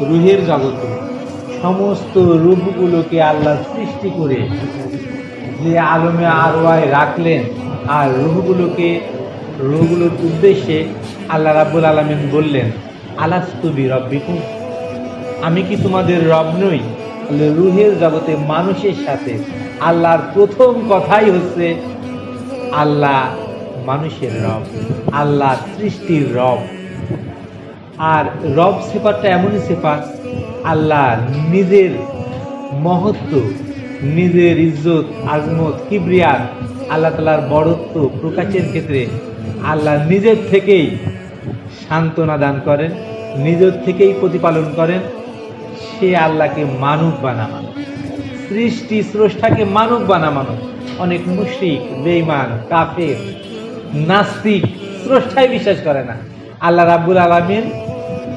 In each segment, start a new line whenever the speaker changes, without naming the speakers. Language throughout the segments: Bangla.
রুহের জগতে সমস্ত রূপগুলোকে আল্লাহ সৃষ্টি করে যে আলমে আরওয়ায় রাখলেন, আর রুহগুলোর উদ্দেশ্যে আল্লাহ রাব্বুল আলামিন বললেন, আলাস্তু বিরব্বিকুম, আমি কি তোমাদের রব নই? রুহের জগতে মানুষের সাথে আল্লাহর প্রথম কথাই হচ্ছে আল্লাহ মানুষের রব, আল্লাহ সৃষ্টির রব। আর রব সিফাতটা এমনই সিফাত, আল্লাহ নিজের মহত্ব, নিজের ইজ্জত, আজমত, কিবরিয়াত, আল্লাহ তাআলার বড়ত্ব প্রকাশের ক্ষেত্রে আল্লাহ নিজের থেকেই সান্ত্বনা দান করেন, নিজের থেকেই প্রতিপালন করেন। সে আল্লাহকে মানব বানানো, সৃষ্টি স্রষ্টাকে মানব বানানো। অনেক মুশরিক, বেঈমান, কাফের, নাস্তিক স্রষ্টাই বিশ্বাস করে না, আল্লাহ রাব্বুল আলামিন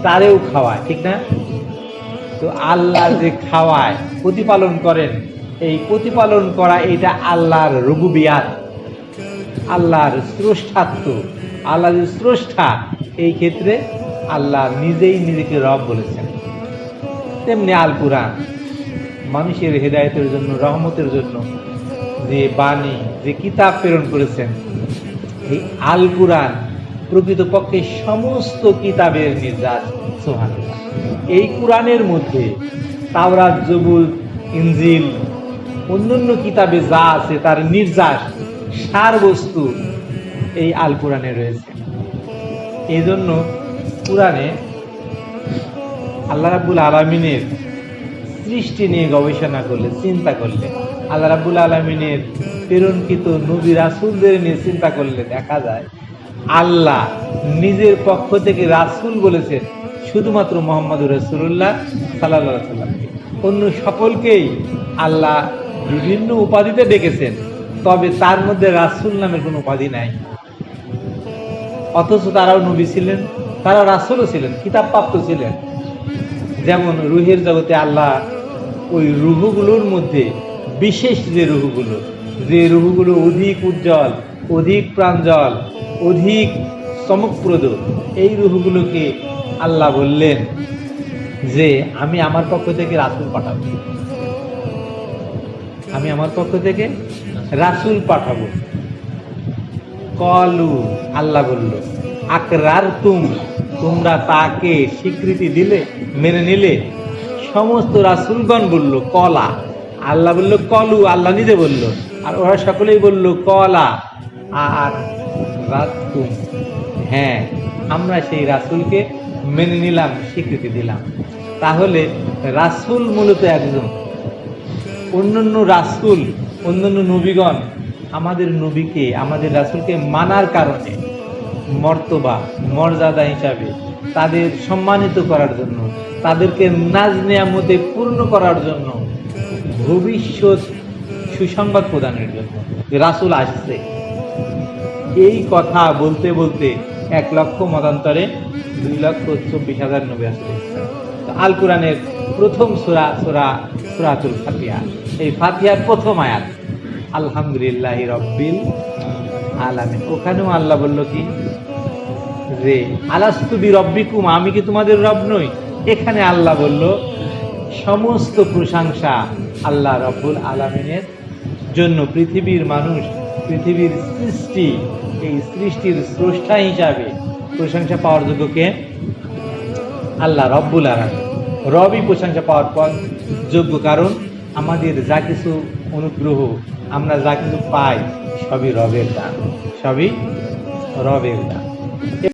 তারেও খাওয়ায়, ঠিক না? তো আল্লাহ যে খাওয়ায়, প্রতিপালন করেন, এই প্রতিপালন করা এটা আল্লাহর রুবুবিয়াত, আল্লাহর স্রষ্টাত্ব। আল্লাহ যে স্রষ্টা, এই ক্ষেত্রে আল্লাহ নিজেই নিজেকে রব বলেছেন। তেমনি আল কুরআন মানুষের হেদায়েতের জন্য, রহমতের জন্য যে বাণী, যে কিতাব প্রেরণ করেছেন, এই আল কুরআন প্রকৃতপক্ষে সমস্ত কিতাবের নির্যাস। সুবহানাল্লাহ। এই কুরআনের মধ্যে তাওরাত, জবুর, ইনজিল, অন্যান্য কিতাবে যা আছে তার নির্যাস, সার বস্তু এই আল কুরআনে রয়েছে। এই জন্য কুরআনে আল্লাহ রাব্বুল আলামিনের সৃষ্টি নিয়ে গবেষণা করলে, চিন্তা করলে, আল্লাহ রাব্বুল আলামিনের প্রেরণকৃত নবী রাসূলদের নিয়ে চিন্তা করলে দেখা যায় আল্লাহ নিজের পক্ষ থেকে রাসূল বলেছেন শুধুমাত্র মুহাম্মদুর রাসূলুল্লাহ সাল্লাল্লাহু আলাইহি ওয়াসাল্লামকে। অন্য সকলকেই আল্লাহ বিভিন্ন উপাধিতে ডেকেছেন, তবে তার মধ্যে রাসূল নামের কোনো উপাধি নাই। অথচ তারাও নবী ছিলেন, তারা রাসূলও ছিলেন, কিতাবপ্রাপ্ত ছিলেন। যেমন রুহের জগতে আল্লাহ ওই রুহগুলোর মধ্যে বিশেষ যে রুহগুলো অধিক উজ্জ্বল, অধিক প্রাঞ্জল, অধিক চমকপ্রদ, এই রুহগুলোকে আল্লাহ বললেন যে আমি আমার পক্ষ থেকে রাসূল পাঠাবো, আমি আমার পক্ষ থেকে রাসূল পাঠাবো। কলু, আল্লাহ বলল, আকরারতুম, তোমরা তাকে স্বীকৃতি দিলে, মেনে নিলে। সমস্ত রাসূলগণ বলল কলা, আল্লাহ বলল কলু, আল্লাহ নিজে বলল, আর ওরা সকলেই বলল কলা। আর রাতুম, হ্যাঁ আমরা সেই রাসূলকে মেনে নিলাম, স্বীকৃতি দিলাম। তাহলে রাসূল মূলত একজন। অন্যান্য রাসূল, অন্যান্য নবীগণ আমাদের নবীকে, আমাদের রাসূলকে মানার কারণে মর্তবা, মর্যাদা হিসাবে তাদের সম্মানিত করার জন্য, তাদেরকে নাজ নেয়ামতে পূর্ণ করার জন্য, ভবিষ্যৎ সুসংবাদ প্রদানের জন্য রাসূল আসছে। এই কথা বলতে বলতে 1 লক্ষ মতান্তরে 2,24,000 নবী আসছে। আল কুরআনের প্রথম সূরাতুল ফাতিহা, এই ফাতিহার প্রথম আয়াত আলহামদুলিল্লাহি রাব্বিল আলামিন। ওখানেও আল্লাহ বলল কি, যে আলাস্তু বিরব্বিকুম, আমি কি তোমাদের রব নই? এখানে আল্লাহ বলল সমস্ত প্রশংসা আল্লাহ রাব্বুল আলামিনের জন্য। পৃথিবীর মানুষ, পৃথিবীর সৃষ্টি, এই সৃষ্টির স্রষ্টা হিসাবে প্রশংসা পাওয়ার যোগ্য কে? আল্লাহ রাব্বুল আলামিন। রবই প্রশংসা পাওয়ার পর যোগ্য, কারণ আমাদের যা কিছু অনুগ্রহ, আমরা যা কিছু পাই, সবই রবের দান, সবই রবের দান।